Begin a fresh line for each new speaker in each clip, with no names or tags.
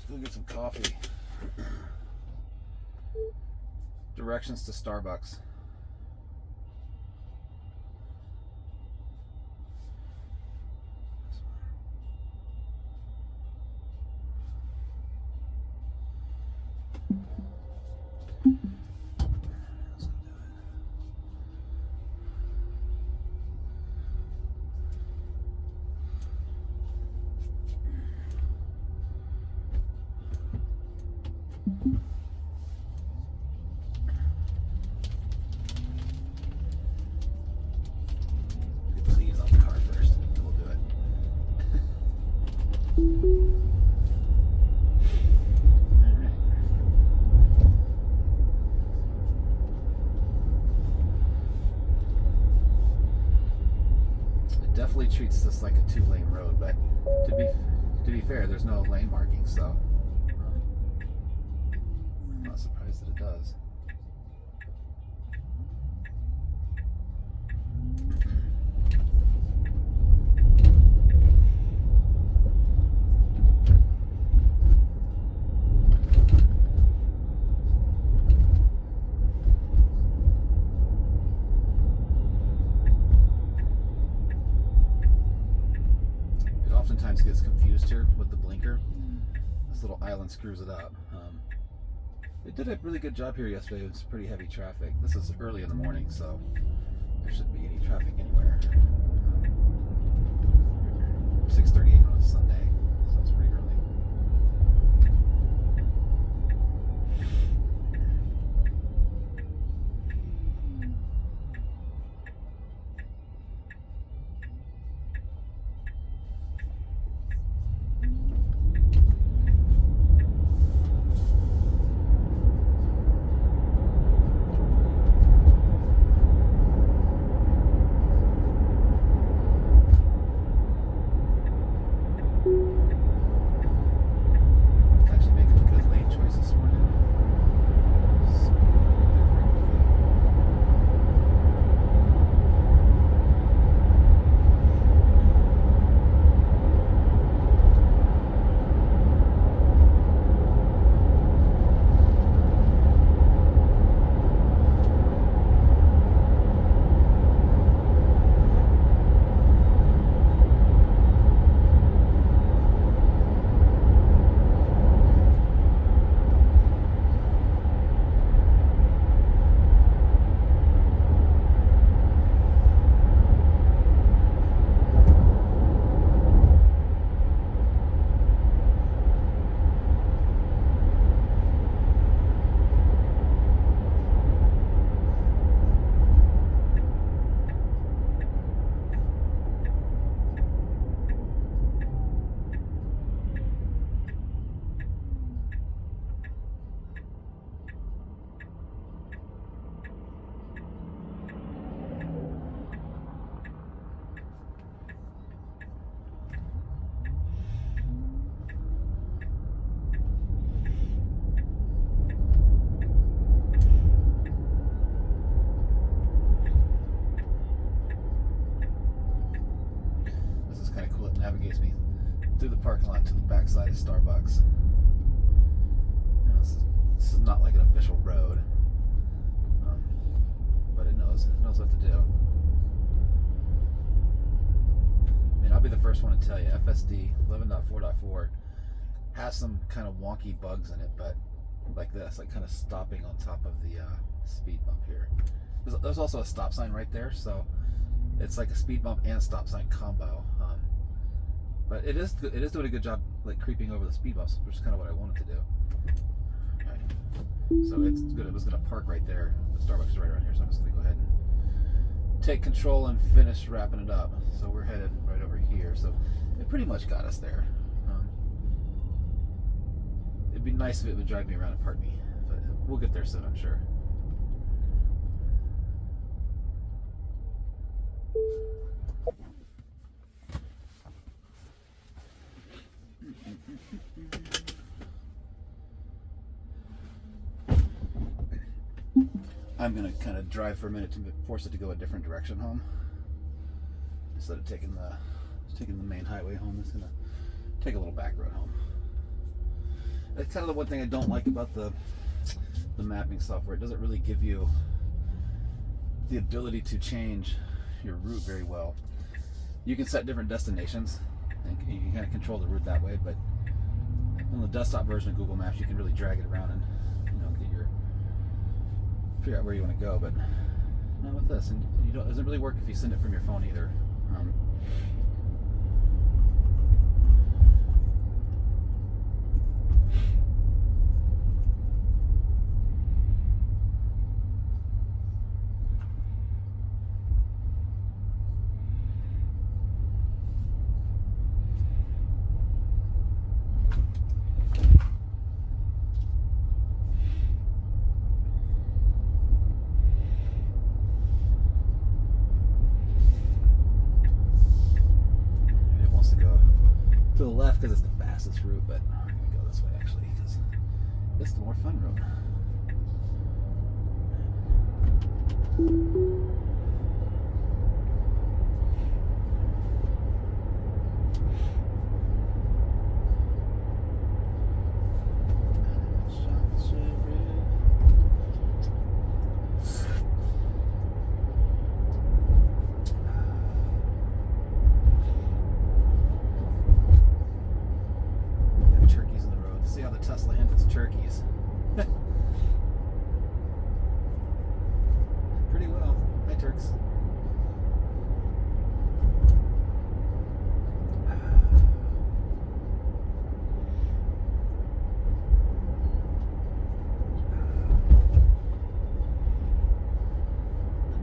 Let's go get some coffee. Directions to Starbucks. Definitely treats this like a 2-lane road, but to be fair, there's no lane markings, so I'm not surprised that it does. Oftentimes gets confused here with the blinker. This little island screws it up. It did a really good job here yesterday. It was pretty heavy traffic. This is early in the morning, so there shouldn't be any traffic anywhere. 6:38 on a Sunday, so it's pretty early. Navigates me through the parking lot to the backside of Starbucks. Now, this is not like an official road, but it knows what to do. I mean, I'll be the first one to tell you, FSD 11.4.4 has some kind of wonky bugs in it, but like this, like kind of stopping on top of the speed bump here. There's also a stop sign right there, so it's like a speed bump and stop sign combo. But it is doing a good job, like creeping over the speed bumps, which is kind of what I wanted to do. Right. So it's good. It was going to park right there. The Starbucks is right around here, so I'm just going to go ahead and take control and finish wrapping it up. So we're headed right over here. So it pretty much got us there. It'd be nice if it would drive me around and park me, but we'll get there soon, I'm sure. I'm gonna kind of drive for a minute to force it to go a different direction home. Instead of taking the main highway home, it's gonna take a little back road home. That's kind of the one thing I don't like about the mapping software. It doesn't really give you the ability to change your route very well. You can set different destinations and you can kind of control the route that way, but on the desktop version of Google Maps you can really drag it around and figure out where you want to go. But not with this, and it doesn't really work if you send it from your phone either. To the left because it's the fastest route, but I'm going to go this way actually because it's the more fun route. See how the Tesla hints its turkeys. Pretty well. Hi, Turks.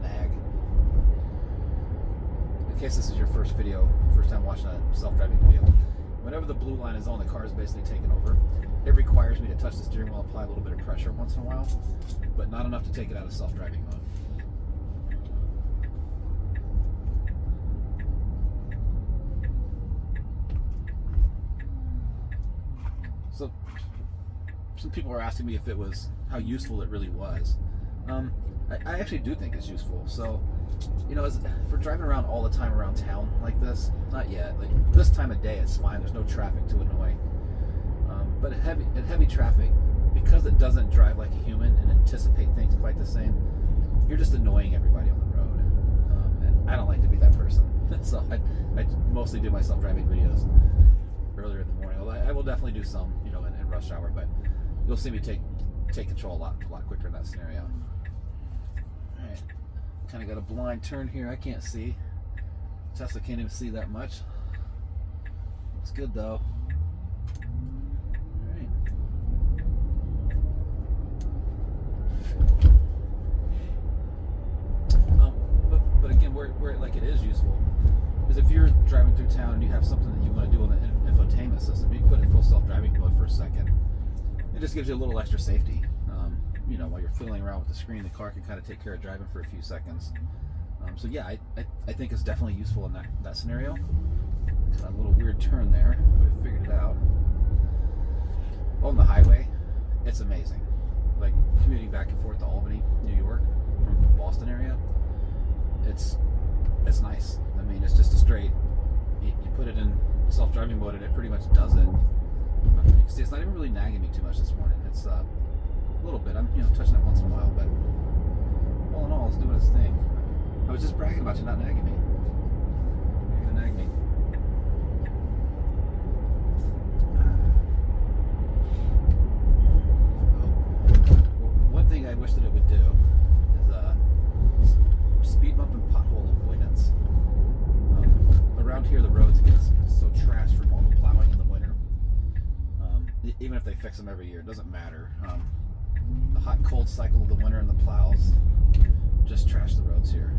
The nag. In case this is your first time watching a self-driving video, whenever the blue line is on, the car is basically taken over. It requires me to touch the steering wheel, apply a little bit of pressure once in a while, but not enough to take it out of self-driving mode. So, some people were asking me how useful it really was. I actually do think it's useful. So, for driving around all the time around town like this, not yet. Like this time of day, it's fine. There's no traffic to annoy. But at heavy traffic, because it doesn't drive like a human and anticipate things quite the same, you're just annoying everybody on the road. And I don't like to be that person. So I mostly do my self-driving videos earlier in the morning. Although I will definitely do some, in rush hour. But you'll see me take control a lot quicker in that scenario. All right. Kind of got a blind turn here. I can't see. Tesla can't even see that much. Looks good though. All right. But again, where like it is useful is if you're driving through town and you have something that you want to do on the infotainment system, you can put it in full self-driving mode for a second. It just gives you a little extra safety. While you're fiddling around with the screen, the car can kind of take care of driving for a few seconds. So yeah, I think it's definitely useful in that scenario. Kind of a little weird turn there, but I figured it out. On the highway, it's amazing. Like commuting back and forth to Albany, New York, from the Boston area, it's nice. I mean, it's just a straight. You put it in self-driving mode and it pretty much does it. See, it's not even really nagging me too much this morning. It's a little bit. I'm touching it once in a while, but all in all, it's doing its thing. I was just bragging about you not nagging me. You're gonna nag me. One thing I wish that it would do is speed bump and pothole avoidance. Around here, the roads get so trashed from all the plowing in the winter. Even if they fix them every year, it doesn't matter. The hot cold cycle of the winter and the plows just trash the roads here.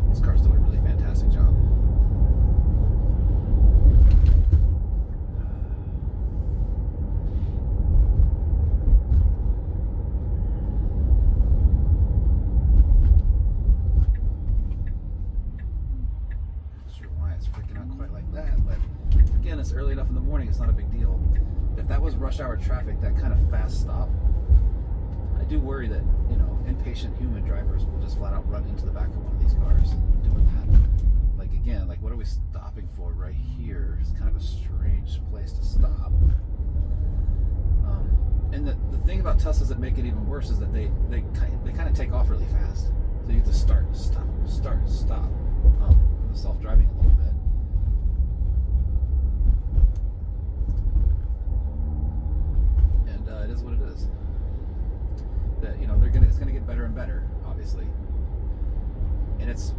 This car's doing a really fantastic job. Not sure why it's freaking out quite like that, but again, it's early enough in the morning, it's not a big deal. If that was rush hour traffic, that kind of fast stop, I do worry that, impatient human drivers will just flat out run into the back of one of these cars doing that. Like, again, what are we stopping for right here? It's kind of a strange place to stop. And the thing about Teslas that make it even worse is that they kind of take off really fast. So you have to start, stop, the self-driving a little bit. And it is what it is. That it's gonna get better and better, obviously. And it's,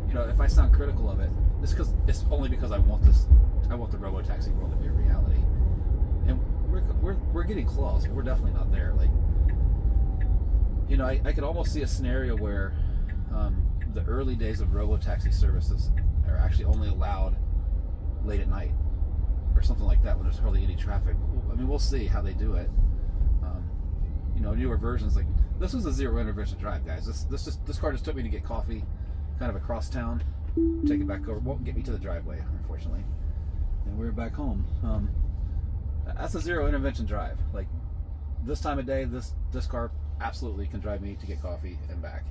if I sound critical of it, it's only because I want the robo-taxi world to be a reality. And we're getting close. We're definitely not there. Like, I could almost see a scenario where the early days of robo-taxi services are actually only allowed late at night or something like that when there's hardly any traffic. I mean, we'll see how they do it. Newer versions, like this was a zero intervention drive, guys. This car just took me to get coffee, kind of across town, take it back over. Won't get me to the driveway, unfortunately. And we're back home. That's a zero intervention drive. Like this time of day, this car absolutely can drive me to get coffee and back.